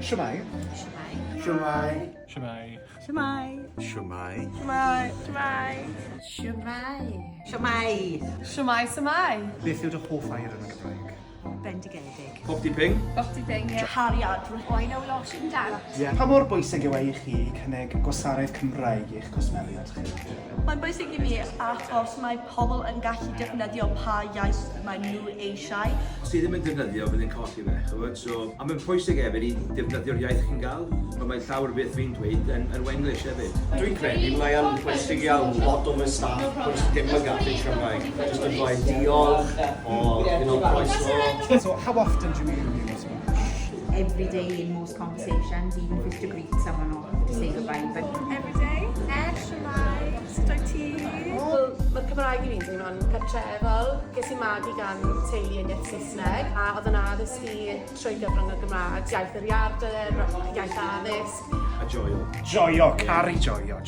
Shwmae. Shwmae. Shwmae. Shwmae. Shwmae. Shwmae. Shwmae. Shwmae. Shwmae Su'mae. Beth yw'r hoff air yn y Gymraeg? Bendigedig. Pontypridd. Pontypridd, ie. Cariad. O, I know lots in Dan. Yeah. Pa mor bwysig yw e i chi cynnig gwasanaeth Cymraeg i'ch cwsmeriad chi? Mae'n bwysig i mi achos mae pobl yn gallu defnyddio pa iaith maen nhw eisiau. Os ti ddim yn defnyddio, fydd yn colli fe, chywod? So, a mae'n pwysig hefyd i defnyddio'r iaith chi'n gael. Mae llawer beth fi'n dweud yn Wenglish hefyd. Dwi'n credu mae yn bwysig iawn lot o fy staff pwys ddim yn gallu Cymraeg. Just yn dweud diolch o croeso. So how often do you use Welsh? Every day in most conversations, even if it's to greet someone or to say goodbye. But Every day. Shwmae. Sut ti? Wel, mae Cymraeg i fi'n teimlo'n cartrefol. Ges i magu gan teulu yn iaith Saesneg, a oedd yn addysg i trwy gyfrwng y Gymraeg, iaith yr iarder, iaith addysg. A joio. Joio, cari joio.